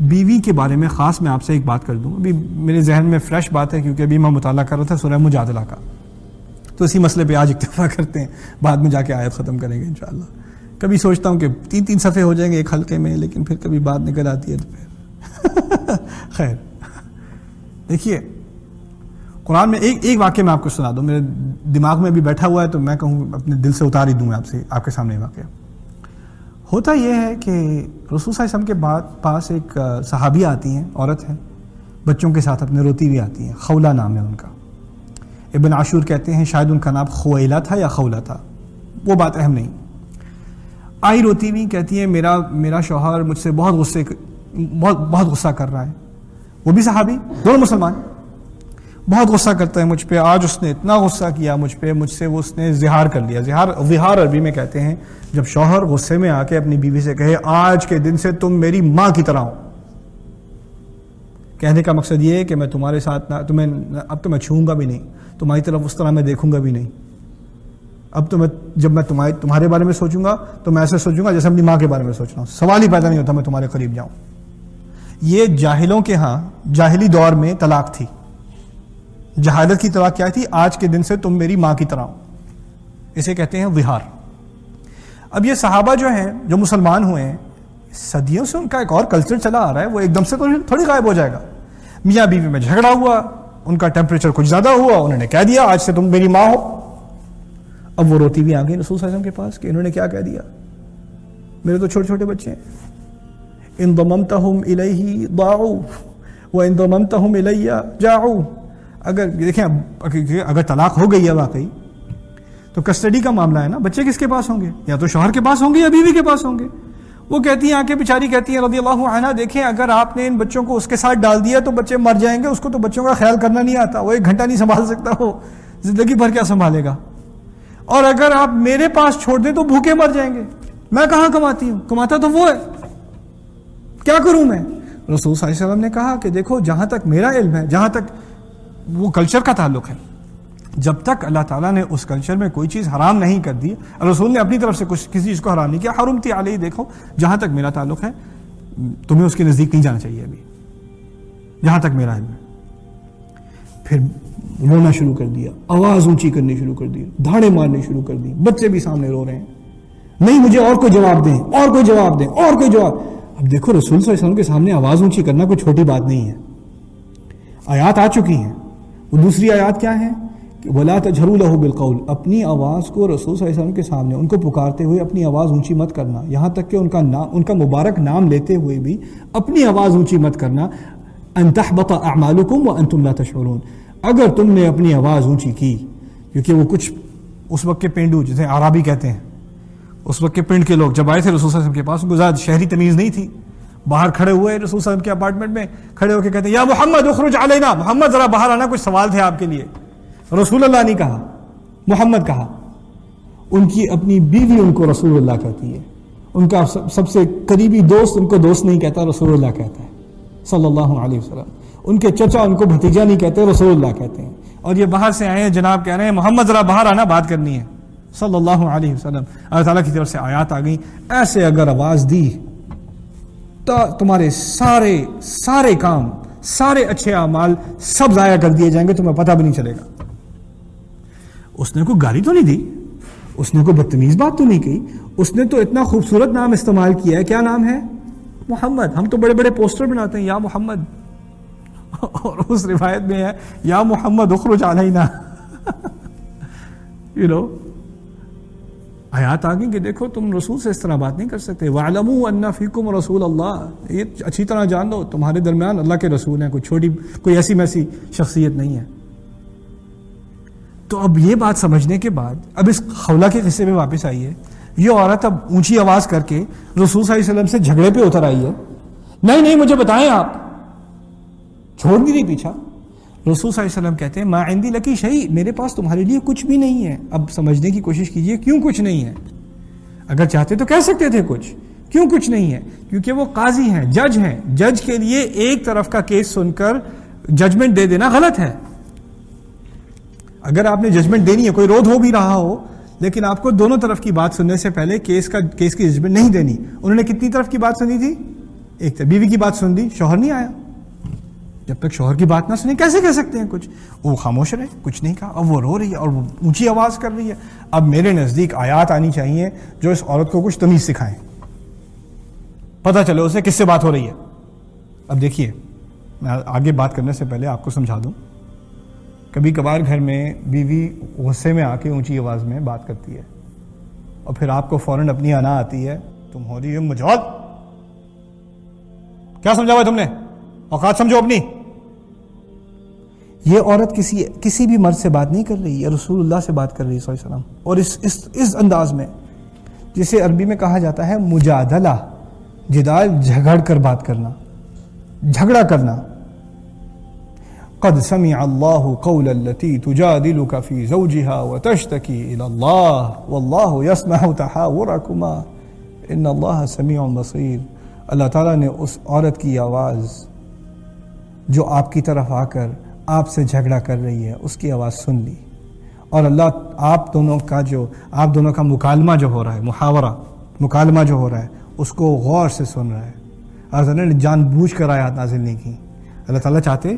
بیوی کے بارے میں خاص میں آپ سے ایک بات کر دوں. ابھی میرے ذہن میں فریش بات ہے کیونکہ ابھی میں مطالعہ کر رہا تھا سورہ مجادلہ کا, تو اسی مسئلے پہ آج اکتفا کرتے ہیں, بعد میں جا کے آیت ختم کریں گے انشاءاللہ. کبھی سوچتا ہوں کہ 3 صفحے ہو جائیں گے ایک حلقے میں, لیکن پھر کبھی بات نکل آتی ہے تو پھر خیر. دیکھیے قرآن میں ایک واقعہ میں آپ کو سنا دوں, میرے دماغ میں بھی بیٹھا ہوا ہے تو میں کہوں اپنے دل سے اتار ہی دوں آپ سے, آپ کے سامنے واقعہ. ہوتا یہ ہے کہ رسول صلی اللہ علیہ وسلم کے پاس ایک صحابیہ آتی ہیں, عورت ہے, بچوں کے ساتھ اپنے روتی ہوئی آتی ہیں. خولہ نام ہے ان کا. ابن عاشور کہتے ہیں شاید ان کا نام خویلہ تھا یا خولہ تھا, وہ بات اہم نہیں. آئی روتی ہوئی, کہتی ہیں میرا شوہر مجھ سے بہت غصہ کر رہا ہے. وہ بھی صحابی, دونوں مسلمان. بہت غصہ کرتا ہے مجھ پہ. آج اس نے اتنا غصہ کیا مجھ پہ, مجھ سے اس نے زہار کر لیا. زہار عربی میں کہتے ہیں جب شوہر غصے میں آ کے اپنی بیوی سے کہے آج کے دن سے تم میری ماں کی طرح ہو. کہنے کا مقصد یہ ہے کہ میں تمہارے ساتھ اب تو میں چھوؤں گا بھی نہیں, تمہاری طرف اس طرح میں دیکھوں گا بھی نہیں. اب تو جب میں تمہارے بارے میں سوچوں گا تو میں ایسے سوچوں گا جیسے اپنی ماں کے بارے میں سوچ رہا ہوں. سوال ہی پیدا نہیں ہوتا میں تمہارے قریب جاؤں. یہ جاہلوں کے ہاں جاہلی دور میں طلاق تھی. جہالت کی طلاق کیا تھی؟ آج کے دن سے تم میری ماں کی طرح ہو. اسے کہتے ہیں وہار. اب یہ صحابہ جو ہیں جو مسلمان ہوئے ہیں, صدیوں سے ان کا ایک اور کلچر چلا آ رہا ہے, وہ ایک دم سے تو تھوڑی غائب ہو جائے گا. میاں بیوی میں جھگڑا ہوا, ان کا ٹیمپریچر کچھ زیادہ ہوا, انہوں نے کہہ دیا آج سے تم میری ماں ہو. اب وہ روتی بھی آ گئی رسول صلی اللہ علیہ وسلم کے پاس کہ انہوں نے کیا کہہ دیا, میرے تو چھوٹے چھوٹے بچے ہیں. ان ضممتہم الیہ ضاعوا وان ضممتہم الی جاعوا. اگر دیکھیں اگر طلاق ہو گئی ہے واقعی تو کسٹڈی کا معاملہ ہے نا, بچے کس کے پاس ہوں گے؟ یا تو شوہر کے پاس ہوں گے یا بیوی کے پاس ہوں گے. وہ کہتی ہیں آنکھیں بیچاری کہتی ہیں رضی اللہ عنہ, دیکھیں اگر آپ نے ان بچوں کو اس کے ساتھ ڈال دیا تو بچے مر جائیں گے. اس کو تو بچوں کا خیال کرنا نہیں آتا, وہ 1 گھنٹہ نہیں سنبھال سکتا, وہ زندگی بھر کیا سنبھالے گا. اور اگر آپ میرے پاس چھوڑ دیں تو بھوکے مر جائیں گے. میں کہاں کماتی ہوں, کماتا تو وہ ہے, کیا کروں میں؟ رسول صلی اللہ علیہ وسلم نے کہا کہ دیکھو جہاں تک میرا علم ہے, جہاں تک وہ کلچر کا تعلق ہے, جب تک اللہ تعالیٰ نے اس کلچر میں کوئی چیز حرام نہیں کر دی, رسول نے اپنی طرف سے کسی چیز کو حرام نہیں کیا, حرمتی علیہ, دیکھو جہاں تک میرا تعلق ہے تمہیں اس کے نزدیک نہیں جانا چاہیے ابھی, جہاں تک میرا علم ہے. پھر رونا شروع کر دیا, آواز اونچی کرنی شروع کر دی, دھاڑے مارنے شروع کر دی, بچے بھی سامنے رو رہے ہیں, نہیں مجھے اور کوئی جواب دیں, اور کوئی جواب دیں, اور کوئی جواب. اب دیکھو رسول صلی اللہ علیہ وسلم کے سامنے آواز اونچی کرنا کوئی چھوٹی بات نہیں ہے. آیات آ چکی ہیں. وہ دوسری آیات کیا ہیں کہ وَلَا تَجْهَرُوا لَهُ بِالْقَوْلِ, اپنی آواز کو رسول صلی اللہ علیہ وسلم کے سامنے ان کو پکارتے ہوئے اپنی آواز اونچی مت کرنا, یہاں تک کہ ان کا مبارک نام لیتے ہوئے بھی اپنی آواز اونچی مت کرنا. أَن تَحْبَطَ أَعْمَالُكُمْ وَأَنْتُمْ لَا تَشْعُرُونَ, اگر تم نے اپنی آواز اونچی کی, کیونکہ وہ کچھ اس وقت کے پینڈو جسے عربی کہتے ہیں, اس وقت کے پنڈ کے لوگ جب آئے تھے رسول صلی اللہ علیہ وسلم کے پاس, ان کو زیادہ شہری تمیز نہیں تھی, باہر کھڑے ہوئے رسول صلی اللہ علیہ وسلم کے اپارٹمنٹ میں کھڑے ہو کے کہتے ہیں یا محمد اخرج علینا, محمد ذرا باہر آنا, کچھ سوال تھے آپ کے لیے. رسول اللہ نہیں کہا, محمد کہا. ان کی اپنی بیوی ان کو رسول اللہ کہتی ہے, ان کا سب سے قریبی دوست ان کو دوست نہیں کہتا, رسول اللہ کہتا ہے صلی اللہ علیہ وسلم. ان کے چچا ان کو بھتیجا نہیں کہتے, رسول اللہ کہتے ہیں. اور یہ باہر سے آئے ہیں جناب کہہ رہے ہیں محمد ذرا باہر آنا, بات کرنی ہے صلی اللہ علیہ وسلم. اللہ تعالیٰ کی طرف سے آیات آ گئی, ایسے اگر آواز دی تو تمہارے سارے کام, سارے اچھے اعمال سب ضائع کر دیے جائیں گے, تمہیں پتہ بھی نہیں چلے گا. اس نے کوئی گالی تو نہیں دی, اس نے کوئی بدتمیز بات تو نہیں کی, اس نے تو اتنا خوبصورت نام استعمال کیا ہے. کیا نام ہے؟ محمد. ہم تو بڑے بڑے پوسٹر بناتے ہیں یا محمد, اور اس روایت میں ہے یا محمد اخرج علینا. آیات آگیں کہ دیکھو تم رسول سے اس طرح بات نہیں کر سکتے. وَاعْلَمُوا أَنَّ فِيكُمْ رَسُولَ اللَّهِ, یہ اچھی طرح جان لو تمہارے درمیان اللہ کے رسول ہیں, کوئی ایسی میسی شخصیت نہیں ہے. تو اب یہ بات سمجھنے کے بعد اب اس خولہ کے قصے میں واپس آئی ہے. یہ عورت اب اونچی آواز کر کے رسول صلی اللہ علیہ وسلم سے جھگڑے پہ اتر آئی ہے. نہیں مجھے بتائیں, آپ چھوڑ نہیں رہی پیچھا. رسول صلی اللہ علیہ وسلم کہتے ہیں ما عندی لکی شیء, میرے پاس تمہارے لیے کچھ بھی نہیں ہے. اب سمجھنے کی کوشش کیجئے کیوں کچھ نہیں ہے. اگر چاہتے تو کہہ سکتے تھے کچھ, کیوں کچھ نہیں ہے؟ کیونکہ وہ قاضی ہیں, جج ہیں. جج کے لیے ایک طرف کا کیس سن کر ججمنٹ دے دینا غلط ہے. اگر آپ نے ججمنٹ دینی ہے, کوئی رود ہو بھی رہا ہو, لیکن آپ کو دونوں طرف کی بات سننے سے پہلے کیس کی ججمنٹ نہیں دینی. انہوں نے کتنی طرف کی بات سنی تھی؟ ایک تو بیوی کی بات سن دی, شوہر نہیں آیا. جب تک شوہر کی بات نہ سنی کیسے کہہ سکتے ہیں کچھ؟ وہ خاموش رہے, کچھ نہیں کہا. اب وہ رو رہی ہے اور وہ اونچی آواز کر رہی ہے. اب میرے نزدیک آیات آنی چاہیے جو اس عورت کو کچھ تمیز سکھائیں, پتہ چلے اسے کس سے بات ہو رہی ہے. اب دیکھیے, میں آگے بات کرنے سے پہلے آپ کو سمجھا دوں, کبھی کبھار گھر میں بیوی غصے میں آ کے اونچی آواز میں بات کرتی ہے اور پھر آپ کو فوراً اپنی انا آتی ہے, تم ہو رہی ہو مجھول, کیا سمجھا ہوا تم نے, اوقات سمجھو اپنی. یہ عورت کسی بھی مرد سے بات نہیں کر رہی ہے, رسول اللہ سے بات کر رہی ہے صلی اللہ علیہ وسلم, اور اس انداز میں جسے عربی میں کہا جاتا ہے مجادلہ, جدال, جھگڑ کر بات کرنا, جھگڑا کرنا. قد سمع اللہ قول التي تجادلك في زوجها وتشتكي الى اللہ واللہ يسمع تحاوركما ان اللہ سمیع بصیر. اللہ تعالیٰ نے اس عورت کی آواز جو آپ کی طرف آ کر آپ سے جھگڑا کر رہی ہے اس کی آواز سن لی, اور اللہ آپ دونوں کا مکالمہ جو ہو رہا ہے, محاورہ مکالمہ جو ہو رہا ہے, اس کو غور سے سن رہا ہے. اللہ تعالیٰ نے جان بوجھ کر آیات نازل نہیں کی. اللہ تعالیٰ چاہتے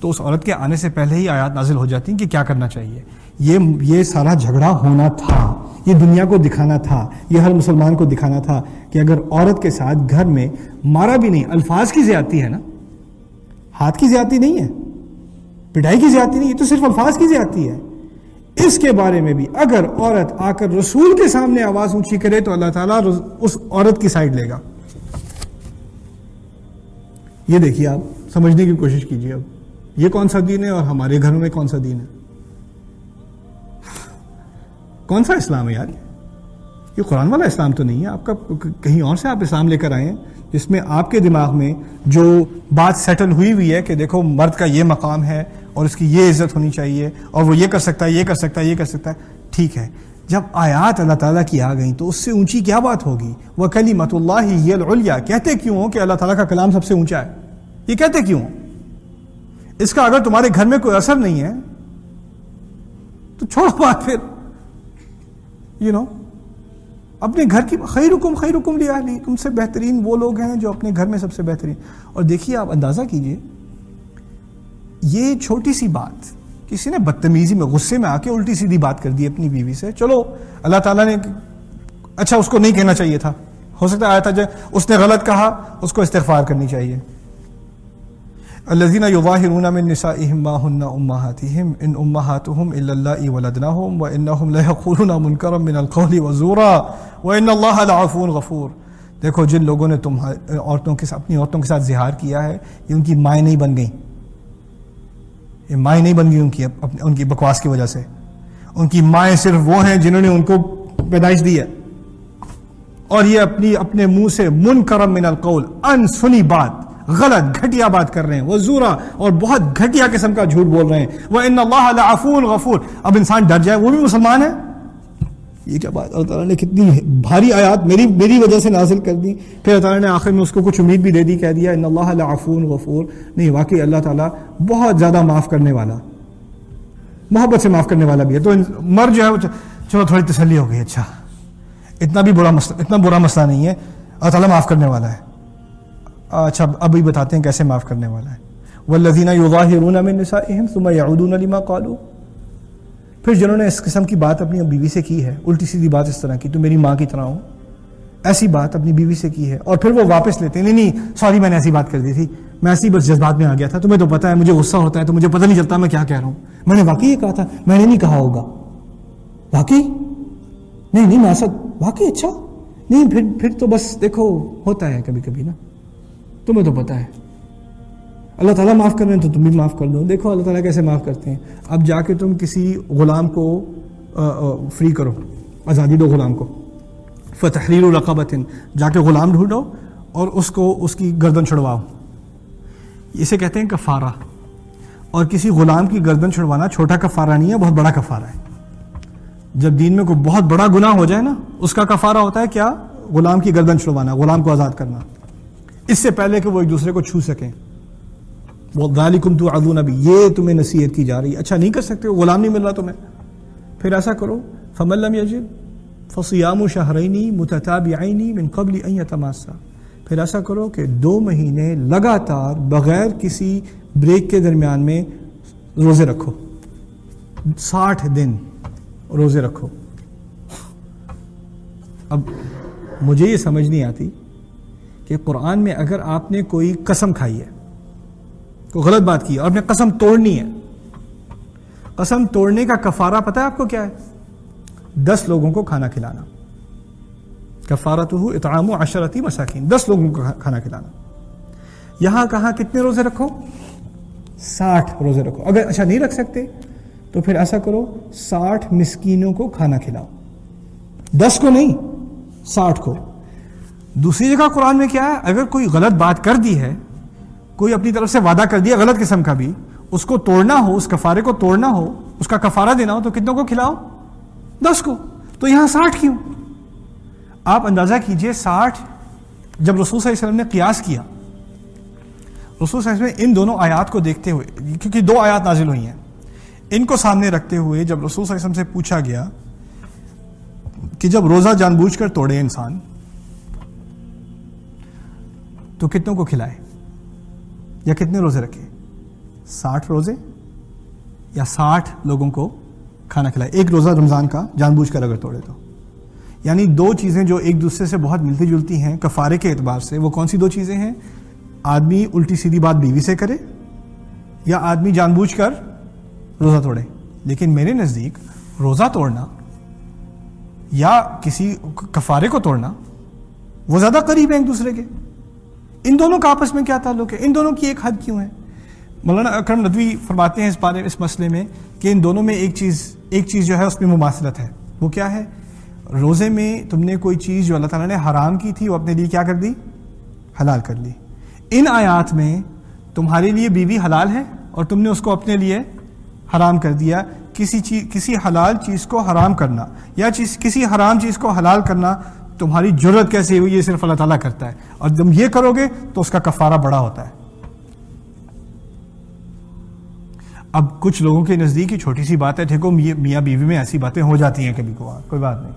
تو اس عورت کے آنے سے پہلے ہی آیات نازل ہو جاتی ہیں کہ کیا کرنا چاہیے. یہ سارا جھگڑا ہونا تھا, یہ دنیا کو دکھانا تھا, یہ ہر مسلمان کو دکھانا تھا کہ اگر عورت کے ساتھ گھر میں مارا بھی نہیں, الفاظ کی زیادتی ہے نا, ہاتھ کی زیادتی نہیں ہے, پٹائی کی زیادتی نہیں ہے, تو صرف الفاظ کی زیادتی ہے. اس کے بارے میں بھی اگر عورت آ کر رسول کے سامنے آواز اونچی کرے تو اللہ تعالیٰ اس عورت کی سائڈ لے گا. یہ دیکھیے, آپ سمجھنے کی کوشش کیجیے, اب یہ کون سا دین ہے اور ہمارے گھروں میں کون سا دین ہے, کون سا اسلام ہے یار. یہ قرآن والا اسلام تو نہیں ہے آپ کا, کہیں اور سے آپ اسلام لے کر آئے ہیں جس میں آپ کے دماغ میں جو بات سیٹل ہوئی ہے کہ دیکھو مرد کا یہ مقام ہے اور اس کی یہ عزت ہونی چاہیے اور وہ یہ کر سکتا ہے, یہ کر سکتا ہے, یہ کر سکتا ہے. ٹھیک ہے, جب آیات اللہ تعالیٰ کی آ گئیں تو اس سے اونچی کیا بات ہوگی. وَكَلِمَةُ اللَّهِ هِيَ الْعُلْيَا, کہتے کیوں ہو کہ اللہ تعالیٰ کا کلام سب سے اونچا ہے, یہ کہتے کیوں؟ اس کا اگر تمہارے گھر میں کوئی اثر نہیں ہے تو چھوڑو بات, پھر اپنے گھر کی خیرکم لأہلی, تم سے بہترین وہ لوگ ہیں جو اپنے گھر میں سب سے بہترین. اور دیکھیے, آپ اندازہ کیجئے, یہ چھوٹی سی بات کسی نے بدتمیزی میں غصے میں آ کے الٹی سیدھی بات کر دی اپنی بیوی سے. چلو اللہ تعالیٰ نے اچھا اس کو نہیں کہنا چاہیے تھا, ہو سکتا آیا تھا اس نے غلط کہا, اس کو استغفار کرنی چاہیے. الذين يظاهرون من نسائهم ما هن امهاتهم ان امهاتهم الا اللائي ولدناهم وانهم ليقولون منكرا من القول وزورا وان الله لعفو غفور. دیکھو, جن لوگوں نے اپنی عورتوں کے ساتھ زہار کیا ہے, یہ ان کی مائیں نہیں بن گئیں, یہ مائیں نہیں بن گئی ان کی بکواس کی وجہ سے. ان کی مائیں صرف وہ ہیں جنہوں نے ان کو پیدائش دی ہے, اور یہ اپنے منہ سے منکرا من القول, ان سنی بات, غلط گھٹیا بات کر رہے ہیں, وزورا, اور بہت گھٹیا قسم کا جھوٹ بول رہے ہیں. وَإِنَّ اللَّهَ لَعَفُوٌ غَفُورٌ. اب انسان ڈر جائے, وہ بھی مسلمان ہے, یہ کیا بات. اللہ تعالیٰ نے کتنی بھاری آیات میری وجہ سے نازل کر دی. پھر اللہ تعالیٰ نے آخر میں اس کو کچھ امید بھی دے دی, کہہ دیا اِنَّ اللَّهَ لَعَفُوٌ غَفُورٌ. نہیں, واقعی اللہ تعالیٰ بہت زیادہ معاف کرنے والا, محبت سے معاف کرنے والا بھی ہے. تو مر جو ہے, چلو تھوڑی تسلی ہو گئی, اچھا اتنا برا مسئلہ نہیں ہے, اللہ تعالیٰ معاف کرنے والا ہے. اچھا, ابھی بتاتے ہیں کیسے معاف کرنے والا ہے. والذین یظاہرون من نسائہم ثم یعودون لما قالوا. پھر جنہوں نے اس قسم کی بات اپنی بیوی سے کی ہے, الٹی سیدھی بات اس طرح کی, تو میری ماں کی طرح ہوں, ایسی بات اپنی بیوی سے کی ہے, اور پھر وہ واپس لیتے ہیں, نہیں سوری میں نے ایسی بات کر دی تھی, میں ایسی بس جذبات میں آ گیا تھا, تمہیں تو پتہ ہے مجھے غصہ ہوتا ہے تو مجھے پتہ نہیں چلتا میں کیا کہہ رہا ہوں, میں نے واقعی یہ کہا تھا, میں نے نہیں کہا ہوگا, واقعی نہیں میں ایسا, واقعی اچھا نہیں, پھر تو بس دیکھو ہوتا ہے کبھی کبھی نا, تمہیں تو پتہ ہے. اللہ تعالیٰ معاف کر رہے ہیں تو تم بھی معاف کر دو. دیکھو اللہ تعالیٰ کیسے معاف کرتے ہیں. اب جا کے تم کسی غلام کو فری کرو, آزادی دو غلام کو, فتحریر رقبۃ, جا کے غلام ڈھونڈو اور اس کی گردن چھڑواؤ, اسے کہتے ہیں کفارہ. اور کسی غلام کی گردن چھڑوانا چھوٹا کفارہ نہیں ہے, بہت بڑا کفارہ ہے. جب دین میں کوئی بہت بڑا گناہ ہو جائے نا, اس کا کفارہ ہوتا ہے کیا, غلام کی گردن چھڑوانا, غلام کو آزاد کرنا, اس سے پہلے کہ وہ ایک دوسرے کو چھو سکیں. وَذَلِكُمْ تُوعَظُونَ بِهِ, یہ تمہیں نصیحت کی جا رہی ہے. اچھا نہیں کر سکتے, غلام نہیں مل رہا تمہیں, پھر ایسا کرو, فَمَن لَّمْ يَجِدْ فَصِيَامُ شَهْرَيْنِ مُتَتَابِعَيْنِ مِن قَبْلِ أَن يَتَمَاسَّا. پھر ایسا کرو کہ 2 مہینے لگاتار بغیر کسی بریک کے درمیان میں روزے رکھو، 60 دن روزے رکھو۔ اب مجھے یہ سمجھ نہیں آتی کہ قرآن میں اگر آپ نے کوئی قسم کھائی ہے، کوئی غلط بات کی اور آپ نے قسم توڑنی ہے، قسم توڑنے کا کفارہ پتہ ہے آپ کو کیا ہے؟ 10 لوگوں کو کھانا کھلانا۔ کفارتہ اطعام 10 مساکین، 10 لوگوں کو کھانا کھلانا۔ یہاں کہاں کتنے روزے رکھو؟ 60 روزے رکھو۔ اگر اچھا نہیں رکھ سکتے تو پھر ایسا کرو 60 مسکینوں کو کھانا کھلاؤ، 10 کو نہیں 60 کو۔ دوسری جگہ قرآن میں کیا ہے؟ اگر کوئی غلط بات کر دی ہے، کوئی اپنی طرف سے وعدہ کر دیا غلط قسم کا بھی، اس کو توڑنا ہو، اس کفارے کو توڑنا ہو، اس کا کفارہ دینا ہو تو کتنوں کو کھلاؤ؟ 10 کو۔ تو یہاں 60 کیوں؟ آپ اندازہ کیجئے 60 جب رسول صلی اللہ علیہ وسلم نے قیاس کیا، رسول صلی اللہ علیہ وسلم ان دونوں آیات کو دیکھتے ہوئے، کیونکہ 2 آیات نازل ہوئی ہیں، ان کو سامنے رکھتے ہوئے جب رسول صلی اللہ علیہ وسلم سے پوچھا گیا کہ جب روزہ جان بوجھ کر توڑے انسان تو کتنوں کو کھلائے یا کتنے روزے رکھے؟ 60 روزے یا 60 لوگوں کو کھانا کھلائے؟ ایک روزہ رمضان کا جان بوجھ کر اگر توڑے تو، یعنی 2 چیزیں جو ایک دوسرے سے بہت ملتی جلتی ہیں کفارے کے اعتبار سے، وہ کون سی 2 چیزیں ہیں؟ آدمی الٹی سیدھی بات بیوی سے کرے یا آدمی جان بوجھ کر روزہ توڑے۔ لیکن میرے نزدیک روزہ توڑنا یا کسی کفارے کو توڑنا وہ زیادہ قریب ہیں ایک دوسرے کے۔ ان دونوں کا آپس میں کیا تعلق ہے؟ ان دونوں کی ایک حد کیوں ہے؟ مولانا اکرم ندوی فرماتے ہیں اس مسئلے میں کہ ان دونوں میں ایک چیز جو ہے اس میں مماثلت ہے۔ وہ کیا ہے؟ روزے میں تم نے کوئی چیز جو اللہ تعالیٰ نے حرام کی تھی وہ اپنے لیے کیا کر دی؟ حلال کر لی۔ ان آیات میں تمہارے لیے بیوی حلال ہے اور تم نے اس کو اپنے لیے حرام کر دیا۔ کسی حلال چیز کو حرام کرنا یا کسی حرام چیز کو حلال کرنا تمہاری جرت کیسے ہوئی؟ یہ صرف اللہ تعالیٰ کرتا ہے، اور تم یہ کرو گے تو اس کا کفارہ بڑا ہوتا ہے۔ اب کچھ لوگوں کے نزدیک یہ چھوٹی سی بات ہے، دیکھو میاں بیوی میں ایسی باتیں ہو جاتی ہیں کبھی کبھار، کوئی بات نہیں۔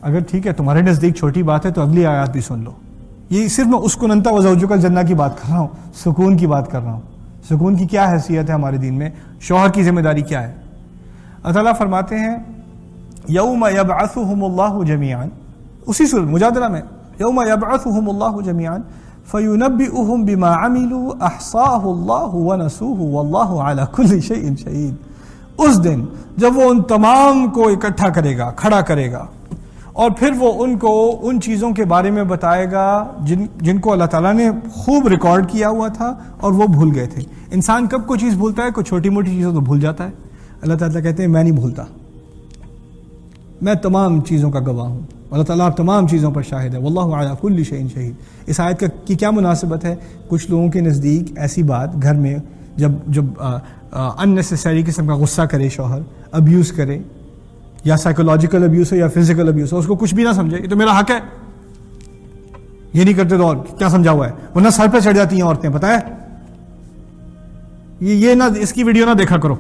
اگر ٹھیک ہے تمہارے نزدیک چھوٹی بات ہے تو اگلی آیات بھی سن لو۔ یہ صرف میں اسکن انت وزوجک الجنہ کی بات کر رہا ہوں، سکون کی بات کر رہا ہوں۔ سکون کی کیا حیثیت ہے ہمارے دین میں؟ شوہر کی ذمہ داری کیا ہے؟ اللہ تعالیٰ فرماتے ہیں یوم یبعثہم اللہ جمیعا، اسی سورۃ مجادلہ میں، یوم یبعثہم اللہ جمیعا فینبئہم بما عملوا احصاہ اللہ ونسوہ واللہ علی کل شیء شہید۔ اس دن جب وہ ان تمام کو اکٹھا کرے گا، کھڑا کرے گا، اور پھر وہ ان کو ان چیزوں کے بارے میں بتائے گا جن کو اللہ تعالیٰ نے خوب ریکارڈ کیا ہوا تھا اور وہ بھول گئے تھے۔ انسان کب کوئی چیز بھولتا ہے؟ کوئی چھوٹی موٹی چیزوں تو بھول جاتا ہے۔ اللہ تعالیٰ کہتے ہیں میں نہیں بھولتا، میں تمام چیزوں کا گواہ ہوں۔ اللہ تعالیٰ آپ تمام چیزوں پر شاہد ہے، واللہ علی کل شیء شہید۔ اس آیت کی کیا مناسبت ہے؟ کچھ لوگوں کے نزدیک ایسی بات گھر میں جب اننیسیسری قسم کا غصہ کرے شوہر، ابیوز کرے، یا سائیکولوجیکل ابیوز ہو یا فزیکل ابیوز ہو، اس کو کچھ بھی نہ سمجھے، یہ تو میرا حق ہے، یہ نہیں کرتے تو اور کیا سمجھا ہوا ہے، ورنہ سر پہ چڑھ جاتی ہیں عورتیں، پتہ ہے؟ یہ نہ اس کی ویڈیو نہ دیکھا کرو،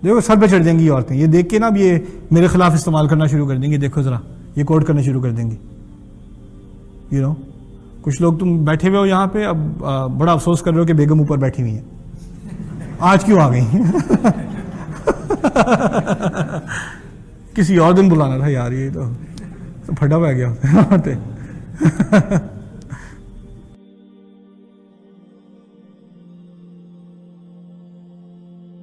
دیکھو سر پہ چڑھ جائیں گی یہ عورتیں، یہ دیکھ کے نا اب یہ میرے خلاف استعمال کرنا شروع کر دیں گے، دیکھو ذرا یہ کوٹ کرنا شروع کر دیں گی۔ کچھ لوگ تم بیٹھے ہوئے ہو یہاں پہ، اب بڑا افسوس کر رہے ہو کہ بیگم اوپر بیٹھی ہوئی ہیں، آج کیوں آ گئی؟ کسی اور دن بلانا تھا یار، یہ تو پھٹا ہوا گیا ہوتا ہے۔